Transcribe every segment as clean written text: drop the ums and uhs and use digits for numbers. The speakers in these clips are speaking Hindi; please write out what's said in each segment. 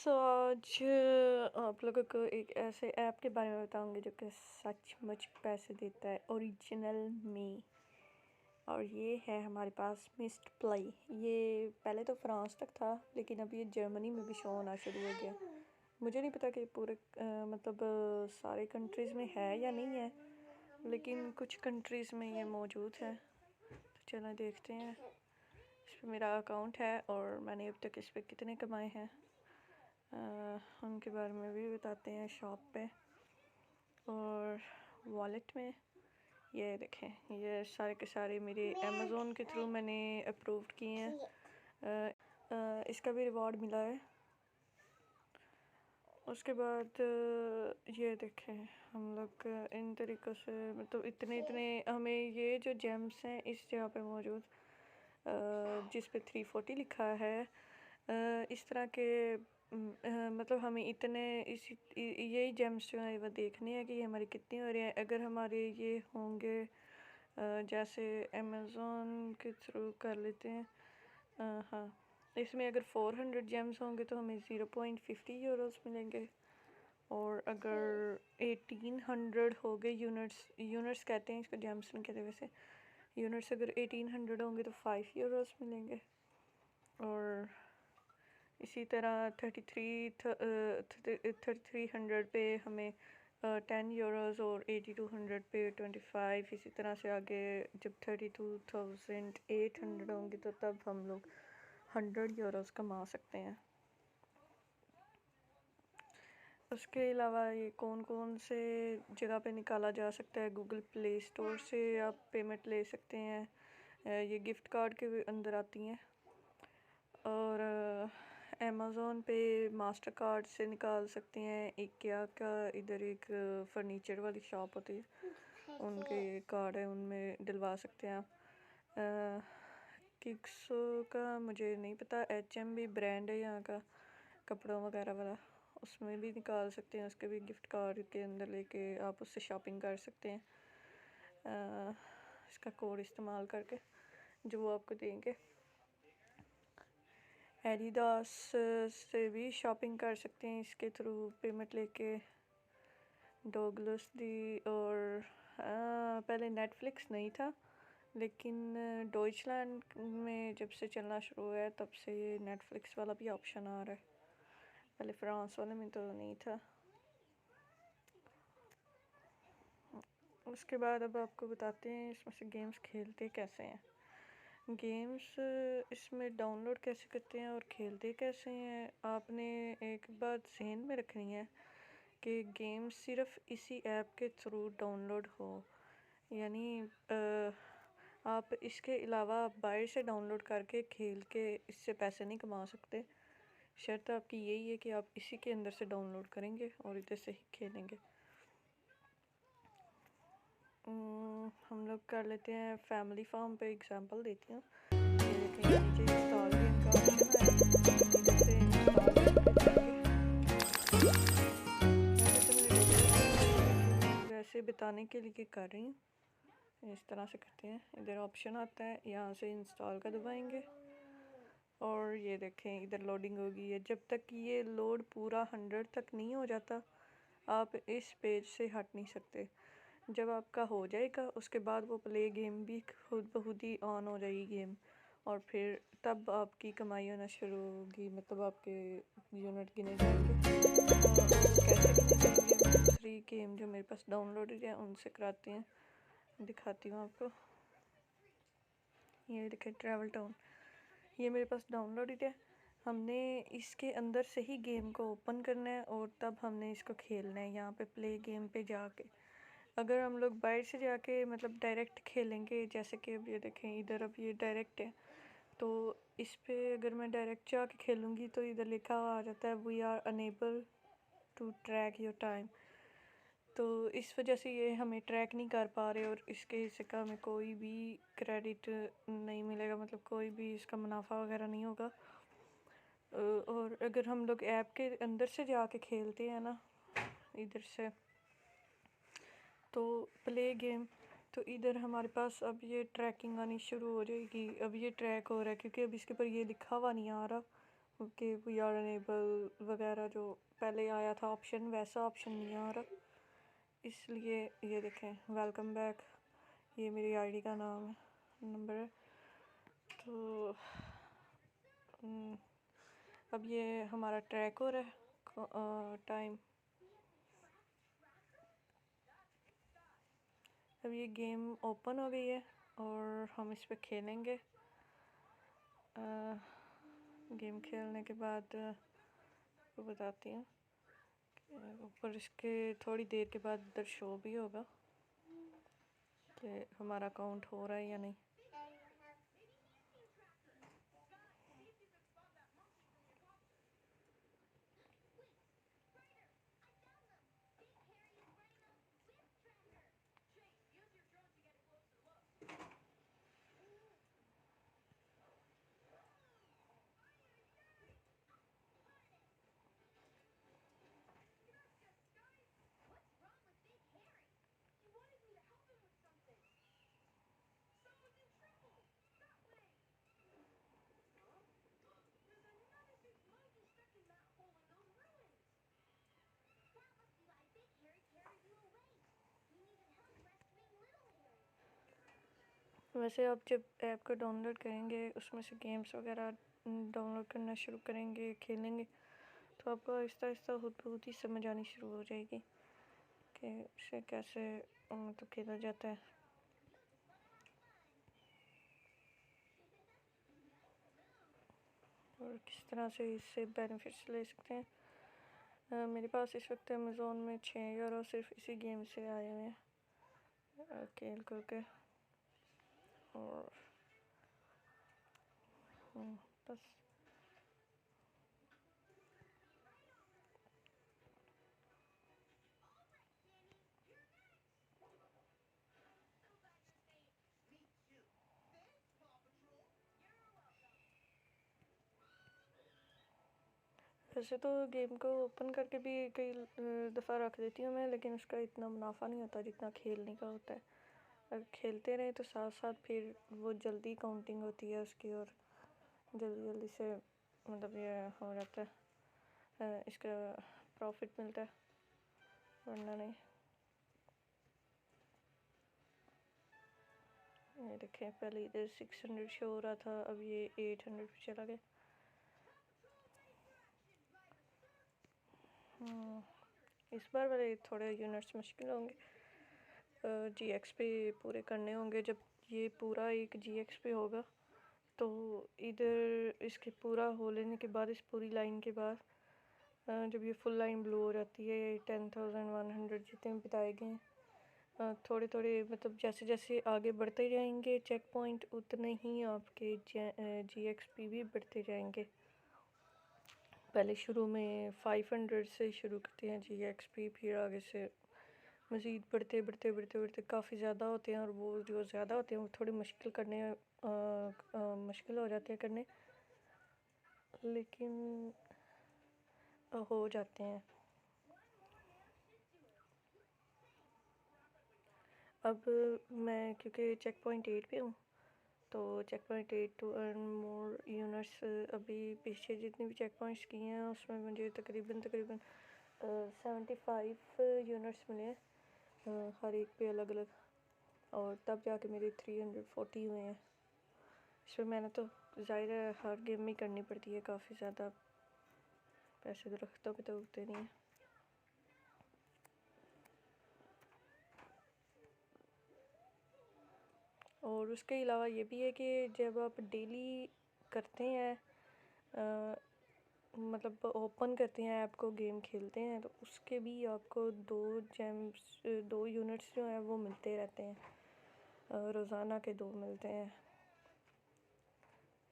आज आप लोगों को एक ऐसे ऐप के बारे में बताऊंगी जो कि सचमुच पैसे देता है ओरिजिनल में। और ये है हमारे पास मिस्ट प्ले। ये पहले तो फ्रांस तक था, लेकिन अब ये जर्मनी में भी शो होना शुरू हो गया। मुझे नहीं पता कि पूरे मतलब सारे कंट्रीज़ में है या नहीं है, लेकिन कुछ कंट्रीज़ में ये मौजूद है। तो चलो देखते हैं। इस पर मेरा अकाउंट है और मैंने अब तक इस पर कितने कमाए हैं उनके बारे में भी बताते हैं। शॉप पे और वॉलेट में ये देखें, ये सारे के सारे मेरे अमेज़ोन के थ्रू मैंने अप्रूव्ड किए हैं। इसका भी रिवॉर्ड मिला है। उसके बाद ये देखें, हम लोग इन तरीक़ों से मतलब इतने इतने हमें ये जो जेम्स हैं इस जगह पे मौजूद, जिस पे 340 लिखा है, इस तरह के मतलब हमें इतने यही जेम्स जो है वो देखने हैं कि ये हमारी कितनी हो रही है। अगर हमारे ये होंगे जैसे अमेज़ोन के थ्रू कर लेते हैं, हाँ, इसमें अगर 400 जेम्स होंगे तो हमें 0.50 यूरोस मिलेंगे। और अगर 1800 हो गए यूनिट्स कहते हैं इसको, जेम्स नहीं कहते वैसे। यूनिट्स अगर 1800 होंगे तो 5 यूरोस मिलेंगे। और इसी तरह 3300 पे हमें 10 यूरोस और 8200 पे 25। इसी तरह से आगे जब 32,800 होंगे तो तब हम लोग 100 यूरोस कमा सकते हैं। उसके अलावा ये कौन कौन से जगह पे निकाला जा सकता है, गूगल प्ले स्टोर से आप पेमेंट ले सकते हैं। ये गिफ्ट कार्ड के भी अंदर आती हैं। और अमेज़ोन पे मास्टर कार्ड से निकाल सकते हैं। इकेआ का इधर एक फर्नीचर वाली शॉप होती है, उनके कार्ड है, उनमें डलवा सकते हैं आप। किक्सो का मुझे नहीं पता, HMB ब्रांड है यहाँ का कपड़ों वगैरह वाला, उसमें भी निकाल सकते हैं। उसके भी गिफ्ट कार्ड के अंदर लेके आप उससे शॉपिंग कर सकते हैं, इसका कोड इस्तेमाल करके जो वो आपको देंगे। एडिडास से भी शॉपिंग कर सकते हैं इसके थ्रू पेमेंट लेके। डोगलस दी और पहले नेटफ्लिक्स नहीं था, लेकिन डॉइचलैंड में जब से चलना शुरू हुआ है तब से ये नेटफ्लिक्स वाला भी ऑप्शन आ रहा है। पहले फ्रांस वाले में तो नहीं था। उसके बाद अब आपको बताते हैं इसमें से गेम्स खेलते कैसे हैं। गेम्स इसमें डाउनलोड कैसे करते हैं और खेलते कैसे हैं, आपने एक बात ज़हन में रखनी है कि गेम सिर्फ इसी ऐप के थ्रू डाउनलोड हो। यानी आप इसके अलावा बाहर से डाउनलोड करके खेल के इससे पैसे नहीं कमा सकते। शर्त आपकी यही है कि आप इसी के अंदर से डाउनलोड करेंगे और इधर से ही खेलेंगे। हम लोग कर लेते हैं फैमिली फार्म पे एग्जांपल देती हूँ। ये देखें, ये नीचे इंस्टॉल गेम का ऑप्शन है, इधर से इंस्टॉल करके जाएंगे। वैसे बताने के लिए कर रही हूँ, इस तरह से करते हैं। इधर ऑप्शन आता है, यहाँ से इंस्टॉल का दबाएंगे और ये देखें इधर लोडिंग होगी है। जब तक ये लोड पूरा 100 तक नहीं हो जाता आप इस पेज से हट नहीं सकते। जब आपका हो जाएगा उसके बाद वो प्ले गेम भी खुद ब खुद ही ऑन हो जाएगी गेम, और फिर तब आपकी कमाई होना शुरू होगी, मतलब आपके यूनिट गिने जाएंगे। कैसे गिने जाएंगे, मैं दूसरी गेम जो मेरे पास डाउनलोडेड है उनसे कराती हैं, दिखाती हूँ आपको। ये देखें ट्रैवल टाउन, ये मेरे पास डाउनलोडेड है। हमने इसके अंदर से ही गेम को ओपन करना है और तब हमने इसको खेलना है यहाँ पे प्ले गेम पे जाके। अगर हम लोग बाहर से जाके मतलब डायरेक्ट खेलेंगे, जैसे कि अब ये देखें इधर अब ये डायरेक्ट है, तो इस पे अगर मैं डायरेक्ट जाके खेलूँगी तो इधर लिखा हुआ आ जाता है we are unable to track your time. तो इस वजह से ये हमें ट्रैक नहीं कर पा रहे और इसके हिस्से का हमें कोई भी क्रेडिट नहीं मिलेगा, मतलब कोई भी इसका मुनाफा वगैरह नहीं होगा। और अगर हम लोग ऐप के अंदर से जाके खेलते हैं ना इधर से, तो प्ले गेम, तो इधर हमारे पास अब ये ट्रैकिंग आनी शुरू हो जाएगी। अब ये ट्रैक हो रहा है क्योंकि अब इसके ऊपर ये लिखा हुआ नहीं आ रहा, कि वी आर अनेबल वगैरह जो पहले आया था ऑप्शन, वैसा ऑप्शन नहीं आ रहा। इसलिए ये देखें वेलकम बैक, ये मेरी आईडी का नाम है, नंबर है। तो अब ये हमारा ट्रैक हो रहा है टाइम। अब ये गेम ओपन हो गई है और हम इस पर खेलेंगे। गेम खेलने के बाद आपको बताती हूँ। ऊपर इसके थोड़ी देर के बाद इधर शो भी होगा कि हमारा काउंट हो रहा है या नहीं। वैसे आप जब ऐप को डाउनलोड करेंगे, उसमें से गेम्स वगैरह डाउनलोड करना शुरू करेंगे, खेलेंगे, तो आपको आहिस्ता आहिस्ता खुद ही समझ आनी शुरू हो जाएगी कि इसे कैसे मतलब खेला जाता है। और किस तरह से इससे बेनिफिट्स ले सकते हैं। मेरे पास इस वक्त अमेज़ोन में 6 यूरो सिर्फ इसी गेम से आए हुए हैं खेल करके। और बस वैसे तो गेम को ओपन करके भी कई दफ़ा रख देती हूँ मैं, लेकिन उसका इतना मुनाफा नहीं होता जितना खेलने का होता है। अगर खेलते रहे तो साथ साथ फिर वो जल्दी काउंटिंग होती है उसकी, और जल्दी जल्दी से मतलब ये हो जाता है, इसका प्रॉफिट मिलता है, वरना नहीं। ये देखें, पहले इधर 600 शो हो रहा था, अब ये 800 पे चला गया। इस बार वाले थोड़े यूनिट्स मुश्किल होंगे, GXP पूरे करने होंगे। जब ये पूरा एक GXP होगा तो इधर इसके पूरा हो लेने के बाद, इस पूरी लाइन के बाद जब ये फुल लाइन ब्लू हो जाती है, 10,100 जितने बिताए गए हैं, थोड़े थोड़े मतलब जैसे जैसे आगे बढ़ते जाएंगे चेक पॉइंट, उतने ही आपके GXP भी बढ़ते जाएंगे। पहले शुरू में 500 से शुरू करते हैं GXP, फिर आगे से मज़ीद बढ़ते बढ़ते बढ़ते बढ़ते काफ़ी ज़्यादा होते हैं, और वो जो ज़्यादा होते हैं वो थोड़ी मुश्किल करने मुश्किल हो जाते हैं करने, लेकिन हो जाते हैं। अब मैं क्योंकि चेक पॉइंट 8 पे हूँ, तो checkpoint 8 to earn more units, अभी पीछे जितने भी चेक पॉइंट्स किए हैं उसमें मुझे तकरीबन 75 यूनिट्स मिले हैं, हर एक पे अलग अलग, और तब जाके मेरे 340 हुए हैं। इसमें मैंने तो ज़ाहिर है हर गेम में करनी पड़ती है काफ़ी ज़्यादा, पैसे दरख्तों पे तो उगते नहीं हैं। और उसके अलावा ये भी है कि जब आप डेली करते हैं, मतलब ओपन करते हैं ऐप को, गेम खेलते हैं, तो उसके भी आपको 2 यूनिट्स जो हैं वो मिलते रहते हैं, रोज़ाना के 2 मिलते हैं।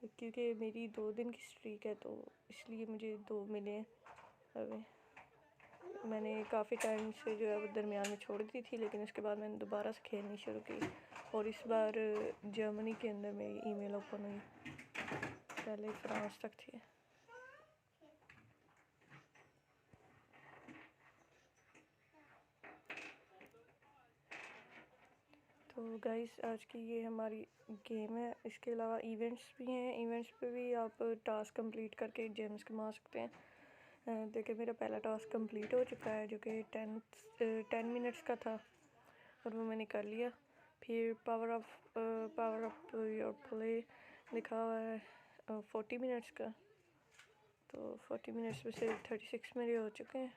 क्योंकि मेरी 2 दिन की स्ट्रीक है तो इसलिए मुझे 2 मिले हैं। अभी मैंने काफ़ी टाइम से जो है वो दरमियान में छोड़ दी थी, लेकिन उसके बाद मैंने दोबारा से खेलनी शुरू की, और इस बार जर्मनी के अंदर मेरी ईमेल ओपन हुई, पहले फ्रांस तक थी। तो तो गाइस आज की ये हमारी गेम है। इसके अलावा इवेंट्स भी हैं। इवेंट्स पे भी आप टास्क कंप्लीट करके जेम्स कमा सकते हैं। देखिए मेरा पहला टास्क कंप्लीट हो चुका है जो कि 10 मिनट्स का था और वो मैंने कर लिया। फिर पावर ऑफ योर प्ले लिखा हुआ है 40 मिनट्स का, तो 40 मिनट्स में से 36 मेरे हो चुके हैं।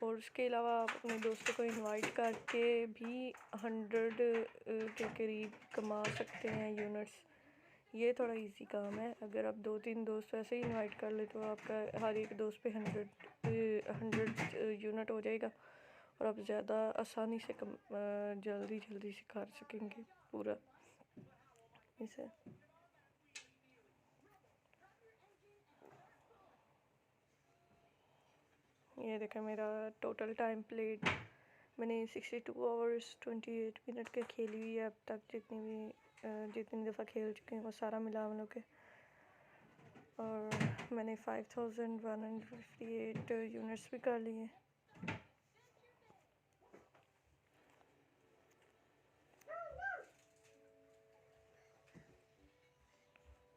और उसके अलावा आप अपने दोस्तों को इनवाइट करके भी 100 के करीब कमा सकते हैं यूनिट्स। ये थोड़ा इजी काम है। अगर आप 2-3 दोस्त वैसे ही इनवाइट कर ले तो आपका हर एक दोस्त पे 100 यूनिट हो जाएगा और आप ज़्यादा आसानी से जल्दी से कर सकेंगे पूरा इसे। ये देखा मेरा टोटल टाइम प्लेड मैंने 62 आवर्स 28 मिनट के खेली हुई है अब तक। जितनी दफ़ा खेल चुके हैं वो सारा मिला हम लोग के। और मैंने 5158 यूनिट्स भी कर लिए।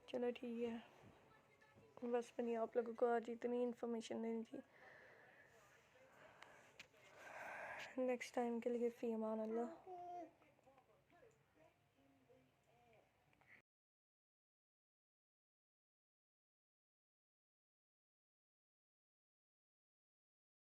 चलो ठीक है, बस मैंने आप लोगों को आज इतनी इन्फॉर्मेशन देनी थी। नेक्स्ट टाइम के लिए फ़ी अमान अल्लाह।